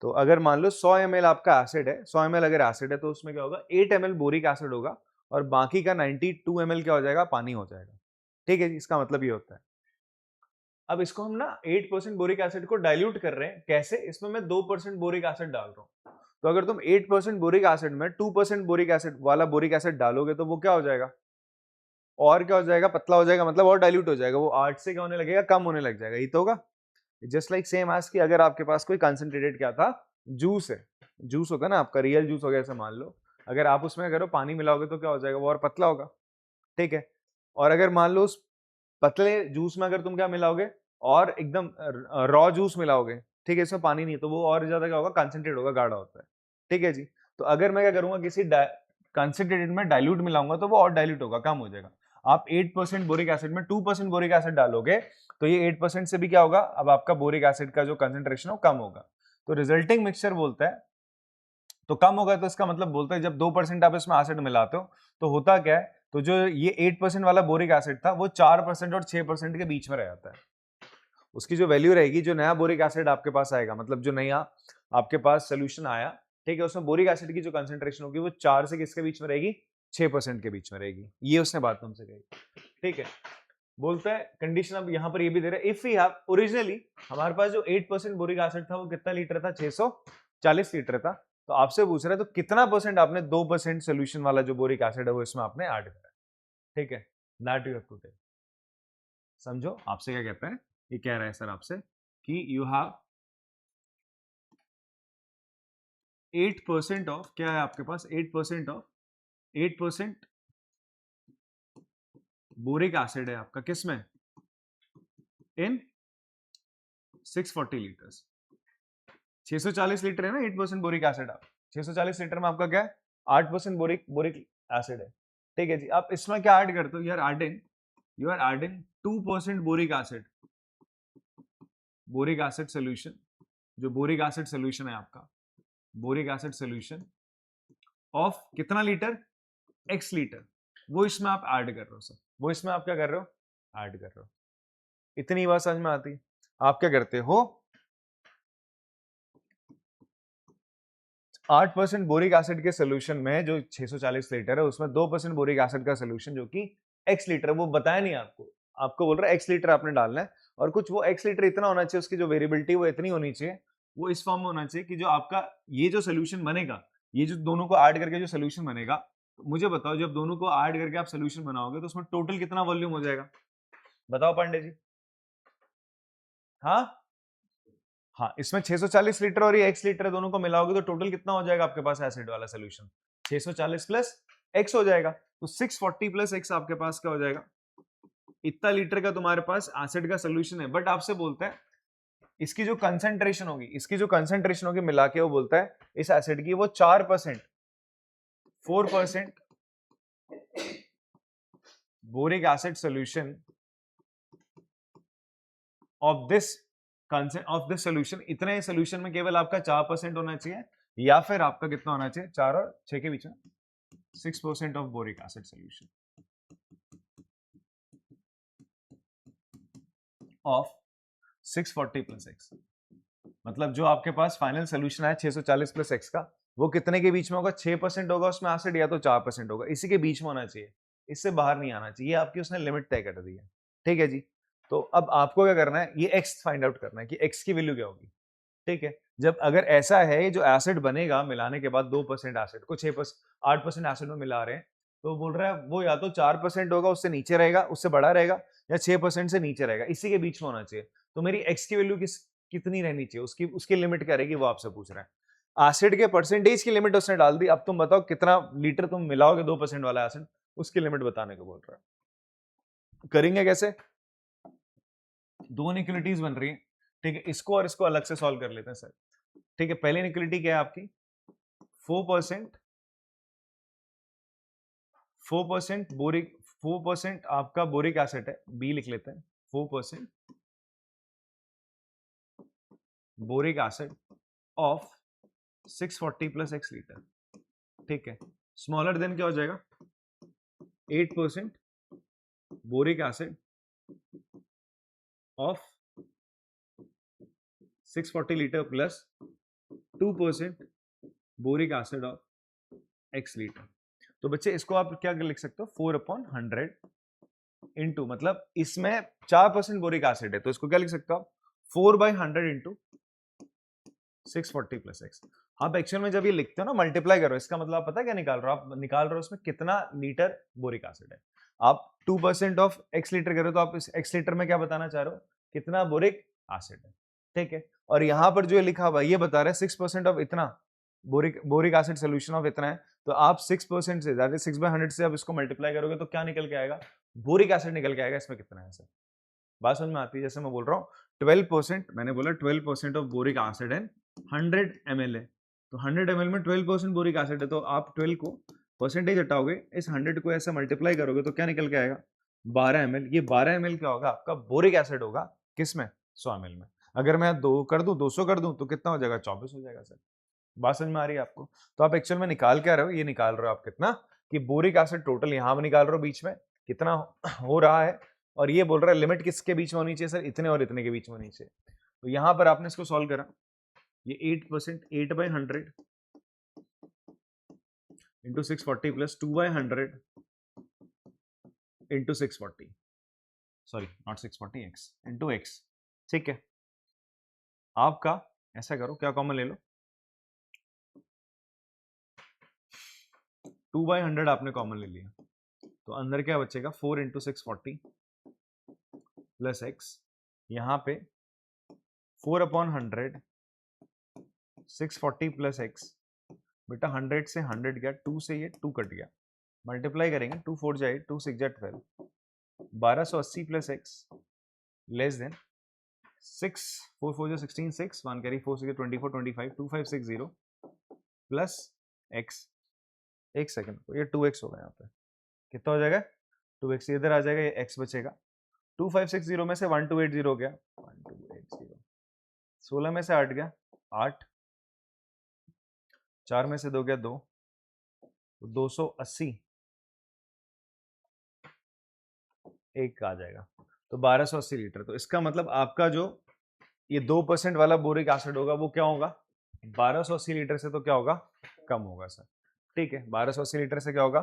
तो अगर मान लो 100 ml आपका एसिड है, 100 ml अगर एसिड है तो उसमें क्या होगा, 8 ml बोरिक एसिड होगा और बाकी का 92 ml क्या हो जाएगा, पानी हो जाएगा, ठीक है जी। इसका मतलब ये होता है, अब इसको हम ना 8% बोरिक एसिड को डाइल्यूट कर रहे हैं, कैसे, इसमें मैं 2% बोरिक एसिड डाल रहा हूँ, तो अगर तुम 8% बोरिक एसिड में 2% बोरिक एसिड वाला बोरिक एसिड डालोगे तो वो क्या हो जाएगा, और क्या हो जाएगा, पतला हो जाएगा, मतलब और डाइल्यूट हो जाएगा, वो 8 से क्या होने लगेगा, कम होने लग जाएगा, ये तो होगा। जस्ट लाइक सेम एज कि अगर आपके पास कोई कंसंट्रेटेड क्या था, जूस है, जूस होगा ना आपका, रियल जूस हो गया, ऐसा मान लो, अगर आप उसमें अगर पानी मिलाओगे तो क्या हो जाएगा, वो और पतला होगा, ठीक है। और अगर मान लो उस पतले जूस में अगर तुम क्या मिलाओगे, और एकदम रॉ जूस मिलाओगे, ठीक है, इसमें पानी नहीं है, तो वो और ज्यादा क्या होगा, कंसंट्रेट होगा, गाढ़ा होता है, ठीक है जी। तो अगर मैं क्या करूंगा, किसी कंसंट्रेटेड में डाइल्यूट मिलाऊंगा तो वो और डाइल्यूट होगा, कम हो जाएगा। आप 8% बोरिक एसिड में 2% बोरिक एसिड डालोगे तो ये 8% से भी क्या होगा, अब आपका बोरिक एसिड का जो कंसंट्रेशन है वो कम होगा, तो रिजल्टिंग मिक्सचर बोलता है, तो कम होगा, तो इसका मतलब बोलता है जब 2% आप इसमें एसिड मिलाते हो तो होता क्या है, तो जो ये 8% वाला बोरिक एसिड था वो 4% और 6% के बीच में रह जाता है, उसकी जो वैल्यू रहेगी, जो नया बोरिक एसिड आपके पास आएगा, मतलब जो नया आपके पास सोल्यूशन आया, ठीक है, उसमें बोरिक एसिड की जो कंसंट्रेशन होगी वो 4 से किसके बीच में रहेगी, 6% के बीच में रहेगी, ये उसने बात तुमसे कही, ठीक है। बोलता है कंडीशन अब यहाँ पर ये भी दे रहा है, इफ वी हैव ओरिजिनली हमारे पास जो 8% बोरिक एसिड था वो कितना लीटर था, 640 लीटर था, तो आपसे पूछ रहा है तो कितना परसेंट आपने 2% सोल्यूशन वाला जो बोरिक एसिड है वो इसमें आपने ऐड करा है, ठीक है, that you have to tell. समझो आपसे क्या कहता है, ये कह रहा है सर आपसे कि यू हैव 8% ऑफ, क्या है आपके पास 8% ऑफ 8% बोरिक एसिड है आपका, किसमें, इन 640 लीटर्स, 640 लीटर है ना 8% बोरिक एसिड, आप 640 लीटर में आपका क्या है 8% बोरिक बोरिक एसिड है, ठीक है जी। आप इसमें क्या ऐड करते हो, you are adding 2% boric acid, boric acid solution, जो बोरिक एसिड सोल्यूशन है आपका, बोरिक एसिड सोल्यूशन ऑफ कितना लीटर, x लीटर, वो इसमें आप ऐड कर रहे हो सर, वो इसमें आप क्या कर रहे हो, ऐड कर रहे हो। इतनी बात समझ में आती है? आप क्या करते हो, 8% बोरिक एसिड के सोल्यूशन में जो 640 लीटर है उसमें 2% बोरिक एसिड का सोल्यूशन जो कि x लीटर, वो बताया नहीं आपको, आपको बोल रहा है x लीटर आपने डालना है, और कुछ वो x लीटर इतना होना चाहिए, उसकी जो वेरिएबिलिटी वो इतनी होनी चाहिए, वो इस फॉर्म में होना चाहिए कि जो आपका ये जो सोल्यूशन बनेगा, ये जो दोनों को ऐड करके जो सोल्यूशन बनेगा, तो मुझे बताओ जब दोनों को ऐड करके आप सोल्यूशन बनाओगे तो उसमें टोटल कितना वॉल्यूम हो जाएगा, बताओ पांडे जी। हाँ हाँ, इसमें 640 लीटर और ये x लीटर दोनों को मिलाओगे तो टोटल कितना हो जाएगा आपके पास एसिड वाला सोल्यूशन, 640 प्लस x हो जाएगा, तो 640 प्लस x आपके पास क्या हो जाएगा, इतना लीटर का तुम्हारे पास एसिड का सोल्यूशन है, बट आपसे बोलता है इसकी जो कंसेंट्रेशन होगी मिला के वो बोलता है इस एसिड की वो 4% 4% boric acid solution of this solution, इतने सोल्यूशन में केवल आपका 4% होना चाहिए, या फिर आपका कितना होना चाहिए 4 और 6 के बीच में 6% of boric acid solution of 640 plus x. मतलब जो आपके पास फाइनल सोल्यूशन है 640 प्लस एक्स का, वो कितने के बीच में होगा? 6% होगा उसमें एसिड, या तो 4% होगा, इसी के बीच में होना चाहिए, इससे बाहर नहीं आना चाहिए। आपकी उसने लिमिट तय कर दी है, ठीक है जी। तो अब आपको क्या करना है, ये x फाइंड आउट करना है कि x की वैल्यू क्या होगी, ठीक है। जब अगर ऐसा है जो एसिड बनेगा मिलाने के बाद 2% एसिड को 8% एसिड में मिला रहे हैं, तो बोल रहा है वो या तो 4% होगा, उससे नीचे रहेगा, उससे बड़ा रहेगा, या 6% से नीचे रहेगा, इसी के बीच में होना चाहिए। तो मेरी x की वैल्यू कितनी रहनी चाहिए, उसकी लिमिट क्या रहेगी, वो आपसे पूछ रहा है। एसिड के परसेंटेज की लिमिट उसने डाल दी, अब तुम बताओ कितना लीटर तुम मिलाओगे 2% वाला एसिड, उसकी लिमिट बताने को बोल रहा है। करेंगे कैसे? दो इनइक्वालिटीज बन रही है, ठीक है, इसको और इसको अलग से सॉल्व कर लेते हैं सर, ठीक है। पहली इनइक्वालिटी क्या है आपकी, 4% बोरिक, 4% आपका बोरिक एसिड है, बी लिख लेते हैं, 4% boric acid of 640 plus x litre, ठीक है। स्मॉलर देन क्या हो जाएगा, 8% boric acid of 640 litre plus 2% boric acid of x litre. तो बच्चे इसको आप क्या लिख सकते हो, 4/100 इंटू, मतलब इसमें 4% बोरिक एसिड है, तो इसको क्या लिख सकते हो आप, 4/100 इंटू 640 प्लस एक्स। आप एक्चुअल में जब ये लिखते हो ना, मल्टीप्लाई करो, इसका मतलब आप पता है क्या निकाल रहे हो, आप निकाल रहे हो उसमें कितना लीटर बोरिक एसिड है। आप 2% ऑफ एक्स लीटर करो तो आप इस एक्स लीटर में क्या बताना चाह रहे हो, कितना बोरिक एसिड है, ठीक है। और यहाँ पर जो ये लिखा हुआ ये बता रहा है 6% ऑफ इतना बोरिक एसिड सोल्यूशन ऑफ इतना है, तो आप 6% से, दैट इज 6/100 से आप इसको मल्टीप्लाई करोगे तो क्या निकल के आएगा, बोरिक एसिड निकल के आएगा। इसमें कितना है सर, बात समझ में आती है? जैसे मैं बोल रहा हूँ 12%, मैंने बोला 12% of boric acid and 100 ml है, तो 100 ml में 12% बोरिक एसिड है, तो आप 12 को परसेंटेज हटाओगे, इस 100 को ऐसे मल्टीप्लाई करोगे तो क्या निकल के आएगा, 12 ml। ये 12 ml क्या होगा, आपका बोरिक एसिड होगा, किसमें, 100 ml में। अगर मैं 2 कर दूं, 200 कर दूं, तो कितना हो जाएगा, 24 हो जाएगा सर। बात समझ में आ रही है आपको? तो आप एक्चुअल में निकाल क्या रहे हो, ये निकाल रहे हो आप कितना, कि बोरिक एसिड टोटल यहां पर निकाल रहे हो बीच में कितना हो रहा है, और ये बोल रहा है लिमिट किसके बीच में होनी चाहिए सर, इतने और इतने के बीच में होनी चाहिए। तो यहां पर आपने इसको सॉल्व करा, ये 8%, 8/100 into 640 plus 2/100 into 640, sorry not 640, x into x, ठीक है। आपका ऐसा करो, क्या कॉमन ले लो, 2/100 आपने कॉमन ले लिया, तो अंदर क्या बचेगा, 4 इंटू 640 प्लस एक्स, यहाँ पे 4/100 640 प्लस एक्स, बेटा 100 से 100 गया, 2 से ये 2 कट गया, मल्टीप्लाई करेंगे, 2 4 जाए 2 6 जा 12, 1280 प्लस एक्स लेस देन 6 4 4 जा 16 6 1 कैरी 4 6 24 25 2560 प्लस एक्स, एक सेकंड, ये 2x होगा, यहाँ पे कितना हो जाएगा, 2x, इधर आ जाएगा, ये x बचेगा, 2560 में से 1280 हो गया, 1280, 16 में से 8 गया 8, 4 में से 2 गया 2, तो 280 एक आ जाएगा, तो 1280 लीटर। तो इसका मतलब आपका जो ये 2% वाला बोरिक एसिड होगा वो क्या होगा, 1280 लीटर से तो क्या होगा, कम होगा सर, ठीक है। 1280 लीटर से क्या होगा,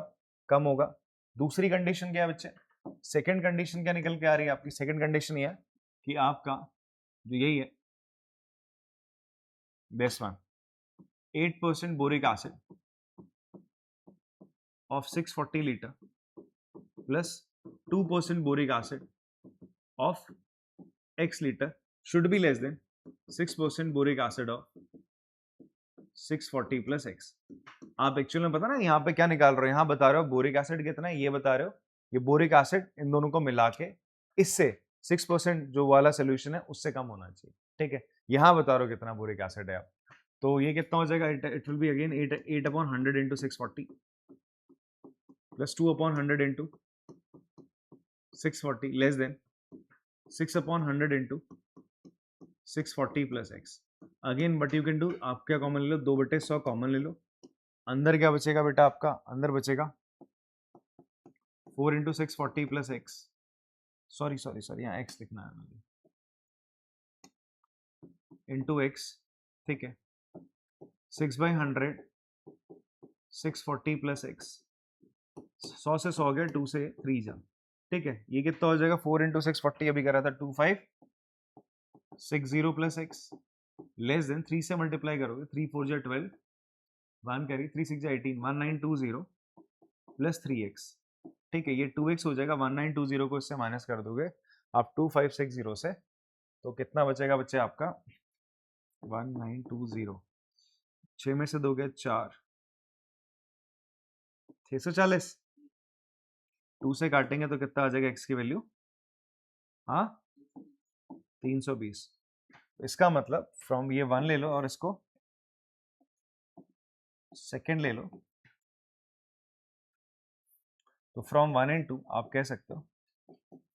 कम होगा। दूसरी कंडीशन क्या है बच्चे, सेकंड कंडीशन क्या निकल के आ रही है आपकी, सेकंड कंडीशन ये है कि आपका जो यही है best one, 8% boric acid of 640 litre plus 2% boric acid of x litre should be less than 6% boric acid of 640 plus x। आप एक्चुअल में पता ना यहाँ पे क्या निकाल रहे हो, यहाँ बता रहे हो बोरिक एसिड कितना है, ये बता रहे हो, ये बोरिक एसिड इन दोनों को मिला के इससे 6% जो वाला सोल्यूशन है उससे कम होना चाहिए, ठीक है। यहाँ बता रहा हूँ कितना बोरिक एसिड है आप, तो ये कितना हो जाएगा, it will be again 8/100 into 640 plus 2/100 into 640 less than 6/100 into 640 plus x again, but you can do, आप क्या कॉमन ले लो, 2/100 कॉमन ले लो, अंदर क्या बचेगा बेटा आपका, अंदर बचेगा 4 इंटू 640 प्लस एक्स, सॉरी यहाँ एक्स लिखना है मुझे, इंटू एक्स, ठीक है, 6/100 640 प्लस एक्स, 100 से 100 गया, 2 से 3 जा, ठीक है, ये कितना हो जाएगा, 4 इंटू 640 अभी करा था 2560 प्लस एक्स लेस देन 3 से मल्टीप्लाई करोगे, 3 4 जा 12, 1 करी 3 6 जा 18, 1920 प्लस 3x, ठीक है, ये 2x हो जाएगा, 1920 को इससे माइनस कर दोगे आप 2560 से, तो कितना बचेगा बच्चे आपका 1920, 6 में से 2 गया 4, 640, 2 से काटेंगे तो कितना आ जाएगा x की वैल्यू, हाँ 320, इसका मतलब फ्रॉम ये 1 ले लो और इसको सेकेंड ले लो, तो फ्रॉम 1 एंड 2 आप कह सकते हो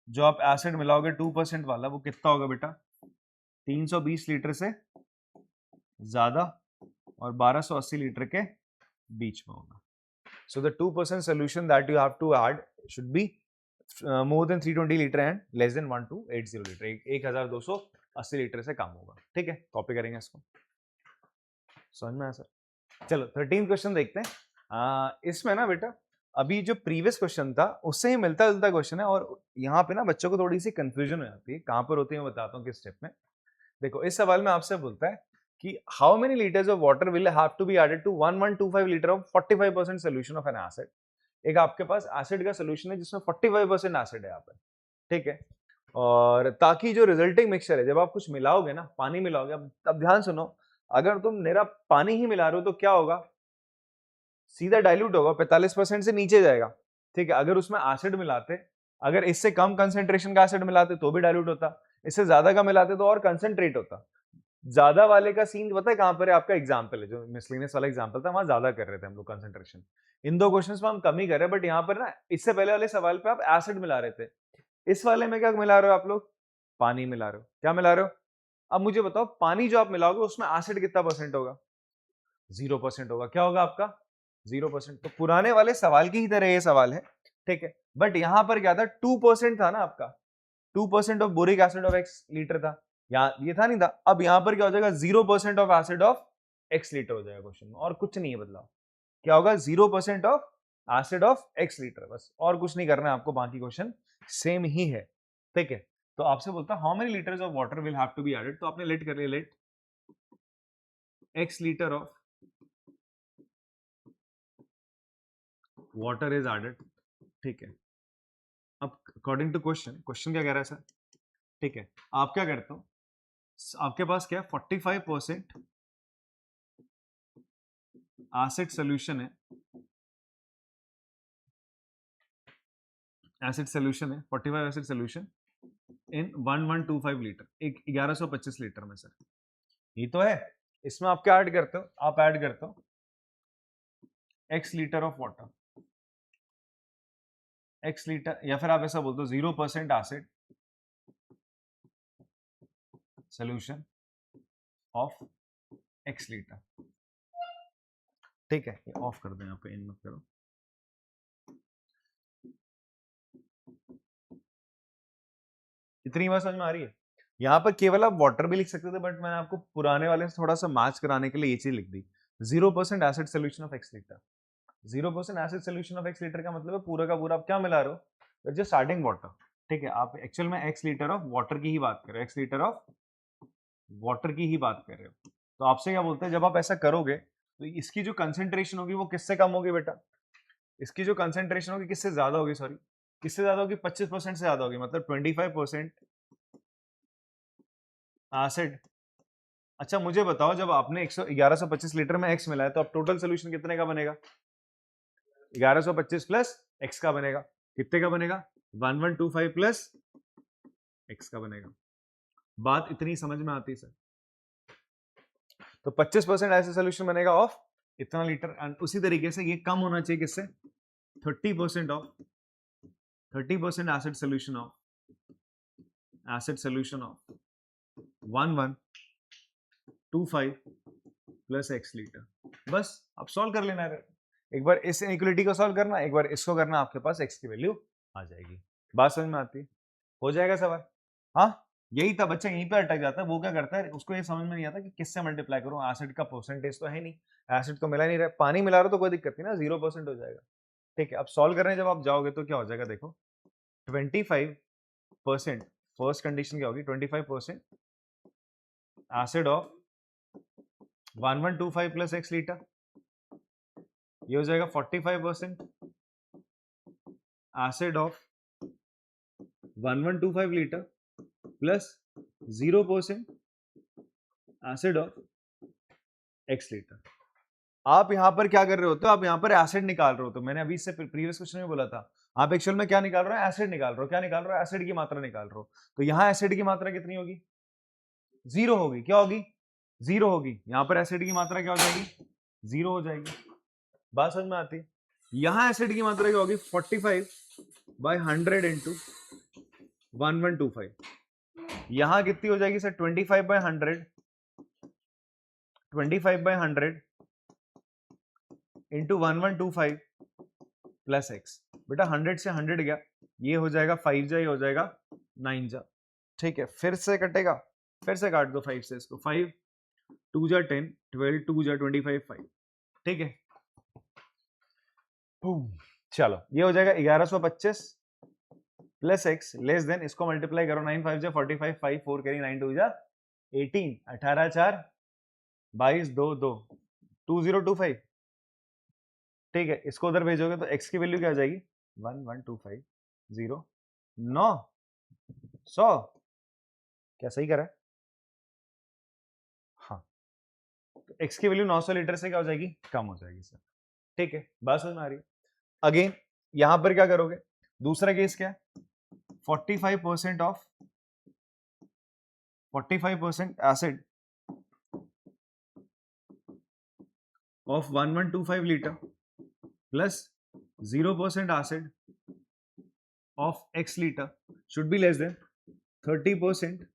जो आप एसिड मिलाओगे 2% वाला वो कितना होगा बेटा, 320 लीटर से ज्यादा और 1280 लीटर के बीच में होगा। So the 2% solution that you have to add should be more than 320 litre and less than 1280 litre, 1280 litre से कम होगा, ठीक है, कॉपी करेंगे इसको, समझ में आया सर। चलो 13 क्वेश्चन देखते हैं। इसमें ना बेटा अभी जो प्रीवियस क्वेश्चन था उससे ही मिलता जुलता क्वेश्चन है, और यहाँ पे ना बच्चों को थोड़ी सी कंफ्यूजन हो जाती है, कहाँ पर होती है मैं बताता हूँ किस स्टेप में। देखो इस सवाल में आपसे बोलता है कि how many litres of water will have to be added to 1125 litre of 45% solution of an acid. एक आपके पास एसिड का सोल्यूशन है जिसमें 45% एसिड है यहाँ पे, ठीक है, और ताकि जो रिजल्टिंग मिक्सचर है, जब आप कुछ मिलाओगे ना, पानी मिलाओगे, अब ध्यान सुनो, अगर तुम मेरा पानी ही मिला रहे हो तो क्या होगा, सीधा डाइल्यूट होगा, 45% से नीचे जाएगा, ठीक है। अगर उसमें एसिड मिलाते, अगर इससे कम कंसेंट्रेशन का एसिड मिलाते तो भी डाइल्यूट होता, इससे ज्यादा का मिलाते तो और कंसेंट्रेट होता। ज्यादा वाले का सीन पता है कहां पर है, आपका एग्जांपल है जो मिसलिनियस वाला एग्जांपल था, वहां ज्यादा कर रहे थे हम लोग कंसेंट्रेशन, इन दो क्वेश्चंस में हम कम ही कर रहे हैं, बट यहाँ पर ना इससे पहले वाले सवाल पे आप एसिड मिला रहे थे, इस वाले में क्या मिला रहे हो आप लोग, पानी मिला रहे हो, क्या मिला रहे हो। अब मुझे बताओ पानी जो आप मिलाओगे उसमें एसिड कितना परसेंट होगा, 0% होगा, क्या होगा आपका 0%। तो पुराने वाले सवाल की ही तरह ये सवाल है, ठीक है, बट यहां पर क्या था, 2% था ना आपका, 2% of boric acid of x litre था, यहाँ ये था नहीं था, अब यहां पर क्या हो जाएगा 0% of acid of x litre हो जाएगा क्वेश्चन में, और कुछ नहीं है बदलाव, क्या होगा 0% of acid of x litre, बस और कुछ नहीं करना है आपको, बाकी क्वेश्चन सेम ही है, ठीक है। तो आपसे बोलता है how many litres of water will have to be added, तो आपने लेट कर लिया, let x litre of water is added, ठीक है। अब अकॉर्डिंग टू क्वेश्चन, क्वेश्चन क्या कह रहा है सर, ठीक है, आप क्या करते हो, आपके पास क्या है 45% एसिड सोल्यूशन है, एसिड सोल्यूशन है 45 एसिड सोल्यूशन इन 1125 लीटर, एक 1125 लीटर में सर, ये तो है। इसमें आप क्या ऐड करते हो, आप ऐड करते हो x litre of water, x litre, या फिर आप ऐसा बोलते हो 0% acid solution of x litre, ठीक है, ये ऑफ कर दें, यहाँ पे इन मत करो। इतनी बात समझ में आ रही है, यहाँ पर केवल आप वाटर भी लिख सकते थे, बट मैंने आपको पुराने वाले से थोड़ा सा मैच कराने के लिए ये चीज लिख दी, 0% acid solution of x litre. 0% acid solution of x litre का मतलब है पूरा का पूरा आप क्या मिला रहे हो, जो स्टार्टिंग वाटर, ठीक है, आप एक्चुअल में x लीटर ऑफ वाटर की ही बात कर रहे हो, x लीटर ऑफ वाटर की ही बात कर रहे हो। तो आपसे क्या बोलते हैं, जब आप ऐसा करोगे तो इसकी जो कंसेंट्रेशन होगी वो किससे कम होगी बेटा, इसकी जो कंसेंट्रेशन होगी किससे ज्यादा होगी, सॉरी किससे ज्यादा होगी, 25% से ज्यादा होगी, मतलब 25% एसिड। अच्छा मुझे बताओ, जब आपने 1125 लीटर में x मिलाया तो अब टोटल सोल्यूशन कितने का बनेगा, 1125 प्लस x का बनेगा, कितने का बनेगा 1125 प्लस x का बनेगा। बात इतनी समझ में आती सर? तो 25% ऐसे सोल्यूशन बनेगा ऑफ इतना लीटर, एंड उसी तरीके से ये कम होना चाहिए किससे? 30% of 30% acid solution of 1125 plus x litre. बस अब सॉल्व कर लेना है, एक बार इस इनइक्वालिटी को सॉल्व करना, एक बार इसको करना, आपके पास x की वैल्यू आ जाएगी। बात समझ में आती है? हो जाएगा सवाल? हाँ, यही था, बच्चा यहीं पे अटक जाता है। वो क्या करता है, उसको ये समझ में नहीं आता कि किससे मल्टीप्लाई करूं, एसिड का परसेंटेज तो है नहीं, एसिड तो मिला नहीं रहा, पानी मिला रहा तो कोई दिक्कत नहीं ना, 0% हो जाएगा। ठीक है, अब सॉल्व करने जब आप जाओगे तो क्या हो जाएगा, देखो 25%, फर्स्ट कंडीशन क्या होगी, 25% acid of 1125 plus x litre, ये हो जाएगा 45% acid of 1125 litre plus 0% acid of x litre. आप यहां पर क्या कर रहे होते हो, आप यहां पर एसिड निकाल रहे हो। तो मैंने अभी इससे प्रीवियस क्वेश्चन में बोला था, आप एक्चुअल में क्या निकाल रहे हो, एसिड निकाल रहे हो। क्या निकाल रहे हो, एसिड की मात्रा निकाल रहे हो। तो यहां एसिड की मात्रा कितनी होगी, 0 होगी। क्या होगी, 0 होगी। यहां पर एसिड की मात्रा क्या हो जाएगी, 0 हो जाएगी। बात समझ में आती है? यहां एसिड की मात्रा क्या होगी, 45/100 इंटू 1125। यहां कितनी हो जाएगी सर, 25/100 इंटू 1125 प्लस एक्स। बेटा 100 से 100 गया, ये हो जाएगा 5 जा, ये हो जाएगा 9 जा। ठीक है, फिर से कटेगा, फिर से काट दो 5 से इसको, 5 2 जा 10, 12 2 जा 25 5। ठीक है, चलो ये हो जाएगा 1125 प्लस एक्स लेस देन, इसको मल्टीप्लाई करो, 9 5 जा 45, 5 4 कैरी, 9 2 जा 18, 18 4 22 2 2 2025। ठीक है, इसको उधर भेजोगे तो x की वैल्यू क्या आ जाएगी, 1125 0 9 100। क्या सही करा है? हाँ, तो x की वैल्यू 900 लीटर से क्या हो जाएगी, कम हो जाएगी सर। ठीक है, बात समझ में आ रही है? अगेन यहां पर क्या करोगे, दूसरा केस क्या है, 45% of 45% acid of 1125 litre plus 0% acid of x litre should be less than 30%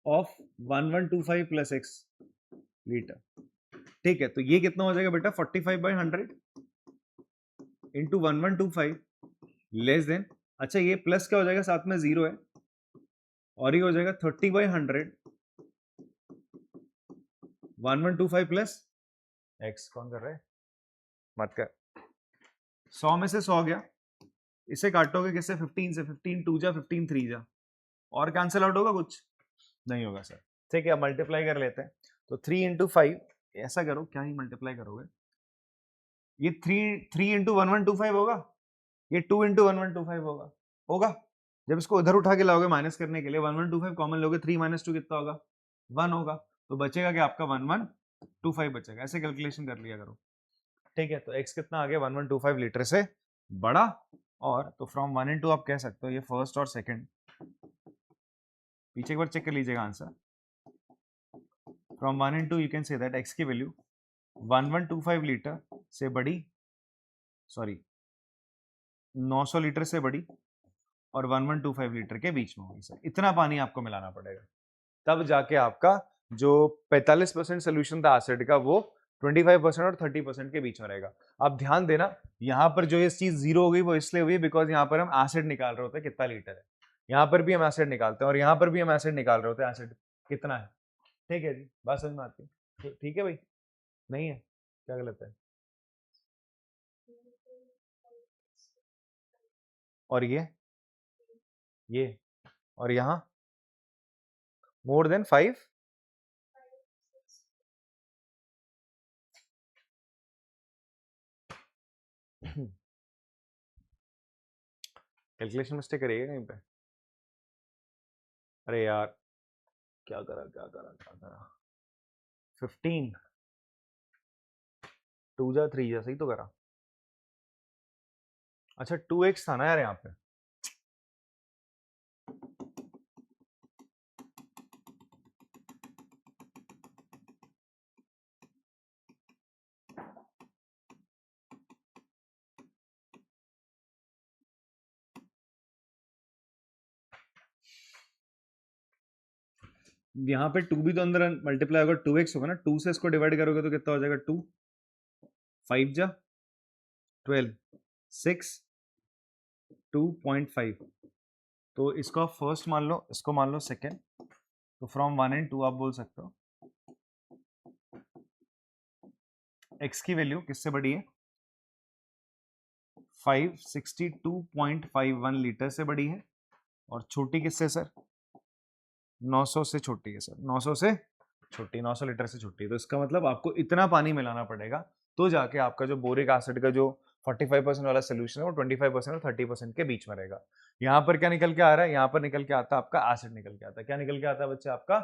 of 1125 plus x litre. ठीक है, तो ये कितना हो जाएगा बेटा, 45/100 इंटू 1125 लेस देन, अच्छा ये प्लस क्या हो जाएगा, साथ में 0 है, और ये हो जाएगा 30/100 1125 प्लस x। कौन कर रहा है, मत कर। 100 में से 100 गया, इसे काटोगे किससे, 15 से, 15 2 जा 15 3 जा, और कैंसिल आउट होगा, कुछ नहीं होगा सर। ठीक है, अब मल्टीप्लाई कर लेते हैं। तो 3 इंटू 5, ऐसा करो, क्या ही मल्टीप्लाई करोगे, ये 3 इंटू 1125 होगा, ये 2 इंटू 1125 होगा, होगा। जब इसको उधर उठा के लाओगे माइनस करने के लिए, 1125 कॉमन लोगे, 3 माइनस 2 कितना होगा, 1 होगा। तो बचेगा कि आपका 1125 बचेगा। ऐसे कैलकुलेशन कर लिया करो। ठीक है, तो x कितना आ गया, 1125 लीटर से बड़ा। और तो फ्रॉम 1 and 2 आप कह सकते हो, ये फर्स्ट और सेकंड, पीछे एक बार चेक कर लीजिएगा answer. From 1 and 2 you can say that x की वैल्यू 1125 लीटर से बड़ी, सॉरी 900 लीटर से बड़ी, और 1125 लीटर के बीच में होगी सर। इतना पानी आपको मिलाना पड़ेगा, तब जाके आपका जो 45% सोल्यूशन था एसिड का, वो 25% और 30% के बीच में रहेगा। आप ध्यान देना, यहाँ पर जो ये चीज 0 हो गई, वो इसलिए हुई बिकॉज यहाँ पर हम एसिड निकाल रहे होते हैं कितना लीटर है। यहाँ पर भी हम एसिड निकालते हैं, और यहाँ पर भी हम एसिड निकाल रहे होते हैं, एसिड कितना है। ठीक है जी, बात समझ में आती है? ठीक है भाई, नहीं है क्या गलत है? और ये और यहाँ मोर देन 5, कैलकुलेशन मिस्टेक करिएगा कहीं पे। अरे यार, क्या करा क्या करा क्या करा, 15 2 जा 3 जा, सही तो करा। अच्छा 2x था ना यार यहाँ पे, यहाँ पे 2 भी तो अंदर मल्टीप्लाई होगा, 2x होगा ना, 2 से इसको डिवाइड करोगे तो कितना हो जाएगा, 2 5 जा 12 6 2.5। तो इसको आप फर्स्ट मान लो, इसको मान लो सेकेंड, तो फ्रॉम 1 एंड 2 आप बोल सकते हो x की वैल्यू किससे बड़ी है, 562.51 लीटर से बड़ी है, और छोटी किससे सर, 900 से छोटी है सर, 900 से छोटी, 900 लीटर से छोटी है। तो इसका मतलब आपको इतना पानी मिलाना पड़ेगा तो जाके आपका जो बोरिक एसिड का जो 45% वाला सोल्यूशन है वो 25% और 30% के बीच में रहेगा। यहाँ पर क्या निकल के आ रहा है, यहाँ पर निकल के आता है आपका एसिड निकल के आता है। क्या निकल के आता है बच्चे, आपका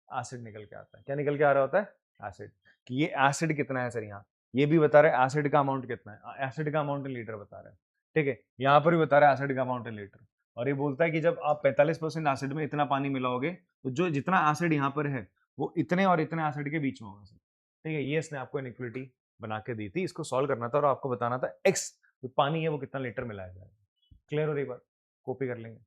एसिड निकल के आता है। क्या निकल के आ रहा होता है, एसिड। कि ये एसिड कितना है सर, यहाँ ये भी बता रहा है एसिड का अमाउंट कितना है, एसिड का अमाउंट इन लीटर बता रहा है, ठीक है। यहाँ पर भी बता रहा है एसिड का अमाउंट इन लीटर, और ये बोलता है कि जब आप 45% एसिड में इतना पानी मिलाओगे तो जो जितना एसिड यहाँ पर है वो इतने और इतने एसिड के बीच में होगा सर, ठीक है। ये इसने आपको इनइक्वालिटी बना के दी थी, इसको सॉल्व करना था और आपको बताना था एक्स जो पानी है वो कितना लीटर मिलाया जाएगा। क्लियर हो रही बात, कॉपी कर लेंगे।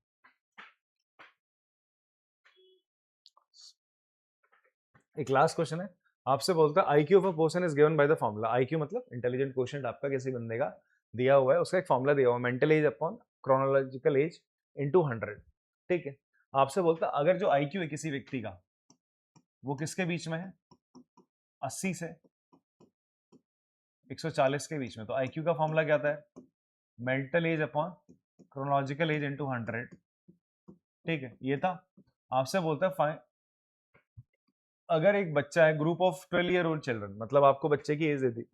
एक लास्ट क्वेश्चन है, आपसे बोलता है IQ of a person is given by the formula. IQ मतलब इंटेलिजेंट क्वोशिएंट आपका किसी बंदे का दिया हुआ है, उसका एक फॉर्मूला दिया हुआ है, mental as upon chronological age into 100, ठीक है। आपसे बोलता है अगर जो IQ है किसी व्यक्ति का वो किसके बीच में है, 80 से 140 के बीच में, तो IQ का फॉर्मूला क्या आता है, mental as upon chronological age into 100, ठीक है। ये था। आपसे बोलता है फाइन, अगर एक बच्चा है group of 12 year old children, मतलब आपको बच्चे की एज दे दी,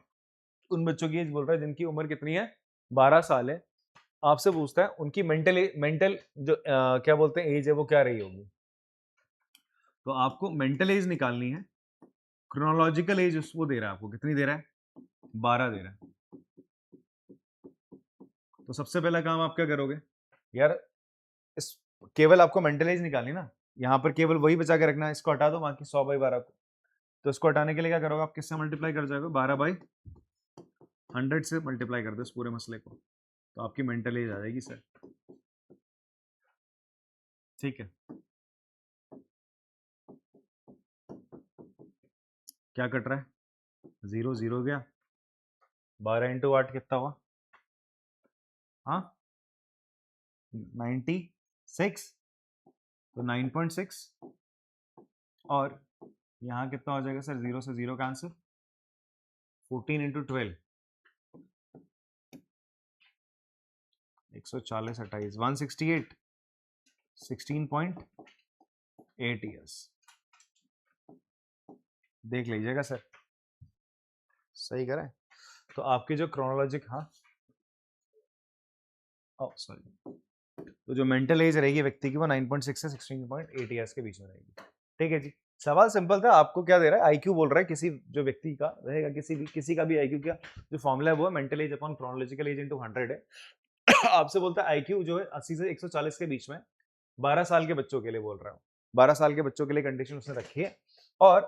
उन बच्चों की एज बोल रहा है जिनकी उम्र कितनी है, 12 साल है। आपसे पूछता है उनकी मेंटल जो क्या बोलते हैं एज है वो क्या रही होगी। तो आपको मेंटल एज निकालनी है, क्रोनोलॉजिकल एज वो दे रहा है आपको, कितनी दे रहा है, 12 दे रहा है। तो सबसे पहला काम आप क्या करोगे यार, इस केवल आपको मेंटल एज निकालनी ना, यहाँ पर केवल वही बचा के रखना है, इसको हटा दो बाकी 100/12 को। तो इसको हटाने के लिए क्या करोगे आप, किससे मल्टीप्लाई कर जाओगे, 12/100 से मल्टीप्लाई कर दो इस पूरे मसले को, तो आपकी मेंटल एज आ जाएगी सर, ठीक है। क्या कट रहा है, 0 0 गया, 12 इंटू 8 कितना हुआ, हाँ 96, तो 9.6, और यहाँ कितना हो जाएगा सर, 0 से 0 का आंसर 14 इंटू 12, 140 28 168, 16.8 ईयर्स। देख लीजिएगा सर, सही करें। तो आपकी जो क्रोनोलॉजिक, हाँ सॉरी, तो जो मेंटल एज रहेगी व्यक्ति की वो 9.6 से 16.8 ईयर्स के बीच में रहेगी, ठीक है जी। सवाल सिंपल था, आपको क्या दे रहा है, आईक्यू बोल रहा है किसी जो व्यक्ति का रहेगा, किसी का भी आईक्यू का जो फॉर्मूला है वो है mental as upon chronological age into 100 है। आपसे बोलता है आईक्यू जो है 80 से 140 के बीच में, 12 साल के बच्चों के लिए बोल रहा हूँ, 12 साल के बच्चों के लिए कंडीशन उसने रखी है, और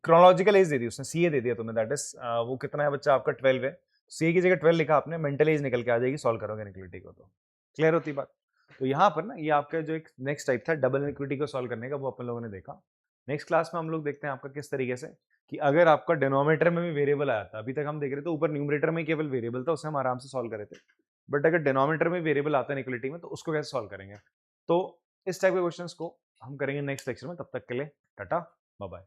क्रोनोलॉजिकल एज दे दी उसने, सीए दे दिया तुम्हें, दैट इज वो कितना है बच्चा आपका 12 है, सीए की जगह 12 लिखा आपने, मेंटल एज निकल के आ जाएगी, सॉल्व करोगे इनइक्वालिटी को तो क्लियर होती बात। तो यहाँ पर ना ये आपका जो एक नेक्स्ट टाइप था डबल इनइक्वालिटी को सॉल्व करने का, वो अपन लोगों ने देखा। नेक्स्ट क्लास में हम लोग देखते हैं आपका किस तरीके से कि अगर आपका डिनोमिनेटर में भी वेरिएबल आया था, अभी तक हम देख रहे थे ऊपर न्यूमरेटर में केवल वेरिएबल था, उसे हम आराम से सॉल्व करे थे, बट अगर डिनोमिनेटर में वेरिएबल आता है इनइक्वालिटी में तो उसको कैसे सॉल्व करेंगे। तो इस टाइप के क्वेश्चंस को हम करेंगे नेक्स्ट लेक्चर में, तब तक के लिए टाटा बाय बाय।